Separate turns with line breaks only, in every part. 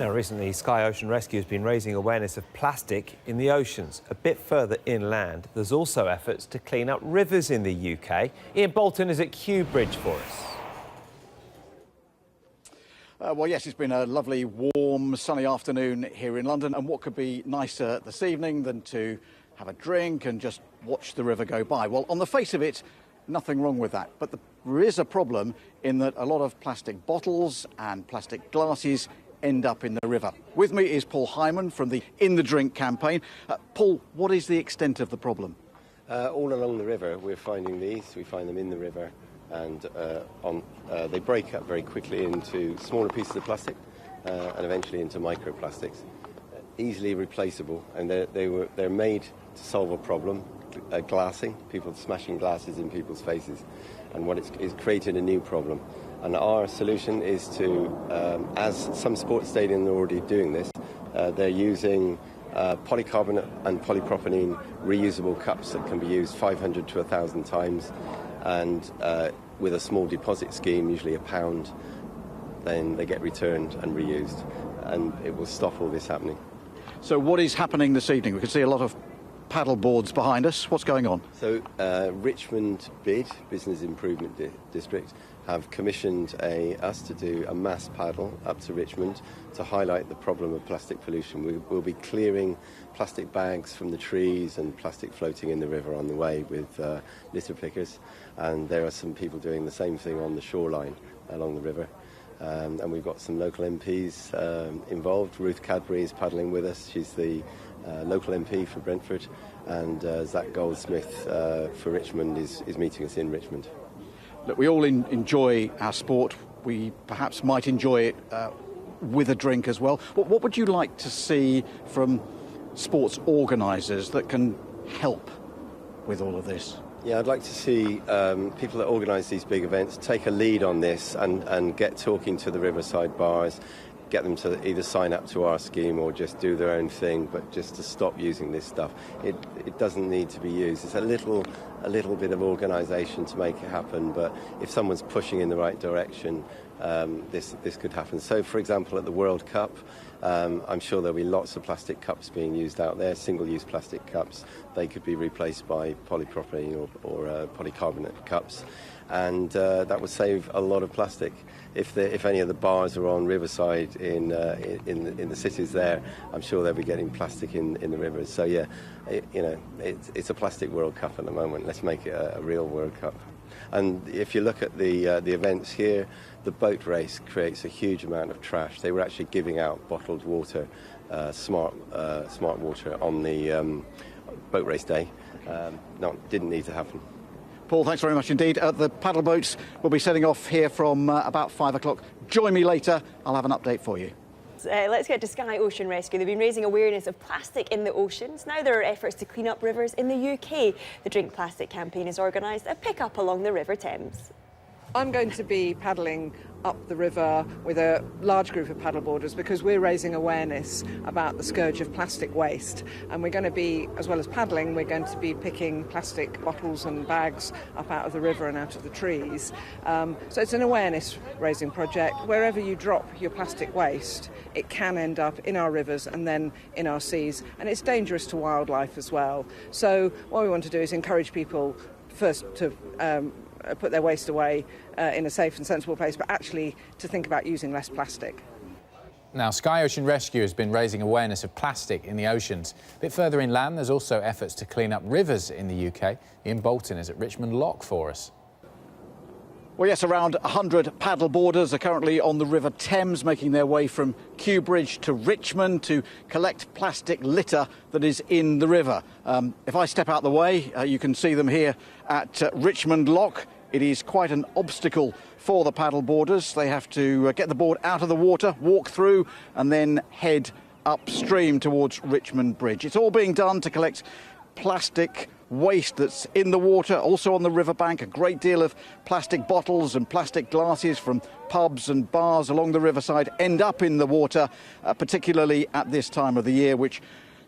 Now, recently, Sky Ocean Rescue has been raising awareness of plastic in the oceans. A bit further inland, there's also efforts to clean up rivers in the UK. Ian Bolton is at Kew Bridge for us.
Well, yes, it's been a lovely, warm, sunny afternoon here in London, and what could be nicer this evening than to have a drink and just watch the river go by? Well, on the face of it, nothing wrong with that, but there is a problem in that a lot of plastic bottles and plastic glasses end up in the river. With me is Paul Hyman from the In the Drink campaign. Paul, what is the extent of the problem?
All along the river we're finding these. We find them in the river, and they break up very quickly into smaller pieces of plastic and eventually into microplastics. Easily replaceable, and they're made to solve a problem, glassing, people smashing glasses in people's faces, and what it's created a new problem. And our solution is to, as some sports stadiums are already doing this, they're using polycarbonate and polypropylene reusable cups that can be used 500 to 1,000 times, and with a small deposit scheme, usually £1, then they get returned and reused, and it will stop all this happening.
So what is happening this evening? We can see a lot of paddle boards behind us. What's going on?
So Richmond BID, Business Improvement District, have commissioned us to do a mass paddle up to Richmond to highlight the problem of plastic pollution. We'll be clearing plastic bags from the trees and plastic floating in the river on the way with litter pickers, and there are some people doing the same thing on the shoreline along the river. And we've got some local MPs involved. Ruth Cadbury is paddling with us. She's the local MP for Brentford, and Zach Goldsmith for Richmond is meeting us in Richmond.
Look, we all enjoy our sport. We perhaps might enjoy it with a drink as well. What would you like to see from sports organisers that can help with all of this?
Yeah, I'd like to see people that organise these big events take a lead on this and get talking to the riverside bars, get them to either sign up to our scheme or just do their own thing, but just to stop using this stuff. It doesn't need to be used. It's a little bit of organisation to make it happen, but if someone's pushing in the right direction, this could happen. So, for example, at the World Cup, I'm sure there'll be lots of plastic cups being used out there, single-use plastic cups. They could be replaced by polypropylene or polycarbonate cups, and that would save a lot of plastic. If any of the bars are on Riverside in the cities there, I'm sure they'll be getting plastic in the rivers. So yeah, it's a plastic World Cup at the moment. Let's make it a real World Cup. And if you look at the events here, the boat race creates a huge amount of trash. They were actually giving out bottled water, smart water on the boat race day. Didn't need to happen.
Paul, thanks very much indeed. The paddle boats will be setting off here from about 5 o'clock. Join me later. I'll have an update for you.
Let's get to Sky Ocean Rescue. They've been raising awareness of plastic in the oceans. Now there are efforts to clean up rivers in the UK. The Drink Plastic campaign has organised a pick-up along the River Thames.
I'm going to be paddling up the river with a large group of paddleboarders because we're raising awareness about the scourge of plastic waste, and we're going to be, as well as paddling, we're going to be picking plastic bottles and bags up out of the river and out of the trees. So it's an awareness raising project. Wherever you drop your plastic waste, it can end up in our rivers and then in our seas, and it's dangerous to wildlife as well. So what we want to do is encourage people first to put their waste away in a safe and sensible place, but actually to think about using less plastic.
Now, Sky Ocean Rescue has been raising awareness of plastic in the oceans. A bit further inland, there's also efforts to clean up rivers in the UK. Ian Bolton is at Richmond Lock for us.
Well, yes, around 100 paddle boarders are currently on the River Thames, making their way from Kew Bridge to Richmond to collect plastic litter that is in the river. If I step out the way, you can see them here at Richmond Lock. It is quite an obstacle for the paddle boarders. They have to get the board out of the water, walk through, and then head upstream towards Richmond Bridge. It's all being done to collect plastic waste that's in the water, also on the riverbank. A great deal of plastic bottles and plastic glasses from pubs and bars along the riverside end up in the water, particularly at this time of the year, which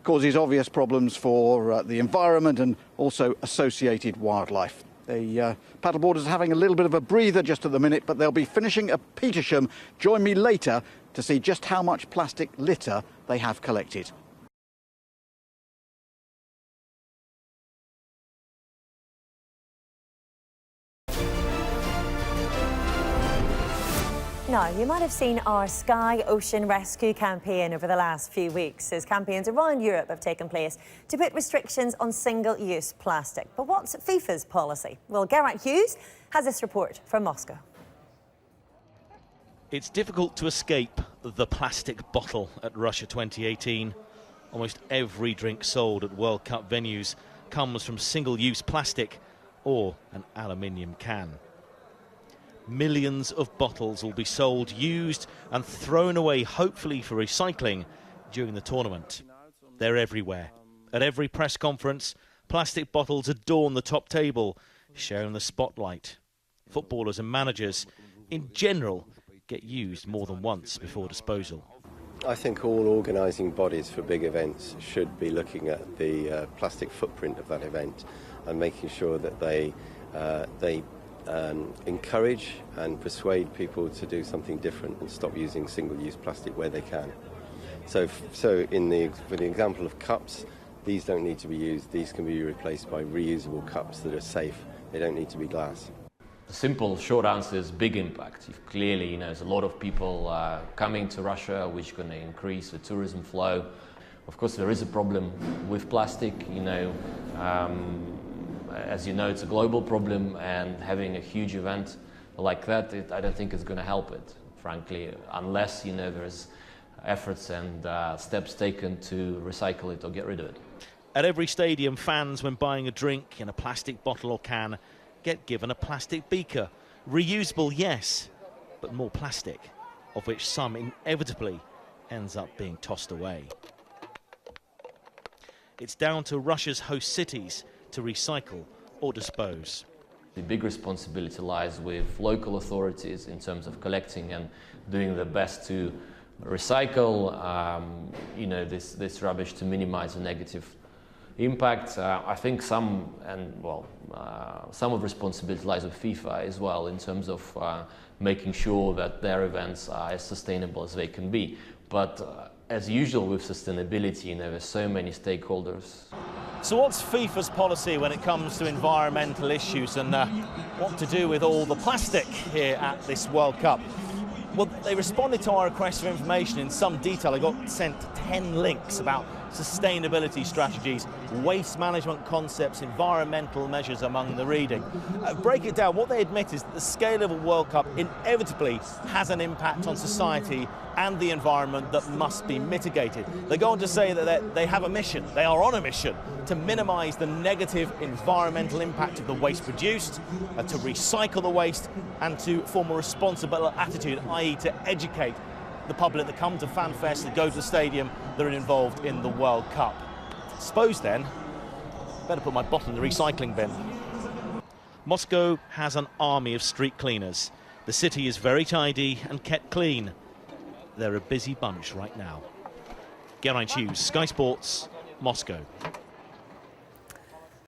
causes obvious problems for the environment and also associated wildlife. The paddleboarders are having a little bit of a breather just at the minute, but they'll be finishing at Petersham. Join me later to see just how much plastic litter they have collected.
Now, you might have seen our Sky Ocean Rescue campaign over the last few weeks, as campaigns around Europe have taken place to put restrictions on single-use plastic. But what's FIFA's policy? Well, Geraint Hughes has this report from Moscow.
It's difficult to escape the plastic bottle at Russia 2018. Almost every drink sold at World Cup venues comes from single-use plastic or an aluminium can. Millions of bottles will be sold, used and thrown away, hopefully for recycling, during the tournament. They're everywhere. At every press conference, plastic bottles adorn the top table, sharing the spotlight. Footballers and managers, in general, get used more than once before disposal.
I think all organising bodies for big events should be looking at the plastic footprint of that event and making sure that they encourage and persuade people to do something different and stop using single-use plastic where they can. So for the example of cups, these don't need to be used. These can be replaced by reusable cups that are safe. They don't need to be glass.
The simple, short answer is big impact. Clearly, there's a lot of people coming to Russia, which is going to increase the tourism flow. Of course, there is a problem with plastic, as you know, it's a global problem, and having a huge event like that, I don't think it's going to help it, frankly, unless, there's efforts and steps taken to recycle it or get rid of it.
At every stadium, fans, when buying a drink in a plastic bottle or can, get given a plastic beaker. Reusable, yes, but more plastic, of which some inevitably ends up being tossed away. It's down to Russia's host cities to recycle or dispose.
The big responsibility lies with local authorities in terms of collecting and doing their best to recycle this rubbish to minimize the negative impact. I think some of the responsibility lies with FIFA as well, in terms of making sure that their events are as sustainable as they can be. But as usual with sustainability, there's so many stakeholders.
So what's FIFA's policy when it comes to environmental issues, and what to do with all the plastic here at this World Cup? Well, they responded to our request for information in some detail. I got sent 10 links about sustainability strategies, waste management concepts, environmental measures among the reading. Break it down, what they admit is that the scale of a World Cup inevitably has an impact on society and the environment that must be mitigated. They go on to say that they have a mission, they are on a mission to minimise the negative environmental impact of the waste produced, to recycle the waste, and to form a responsible attitude, i.e. to educate the public that come to FanFest, that go to the stadium, that are involved in the World Cup. Suppose then, better put my bottle in the recycling bin. Moscow has an army of street cleaners. The city is very tidy and kept clean. They're a busy bunch right now. Geraint Hughes, Sky Sports, Moscow.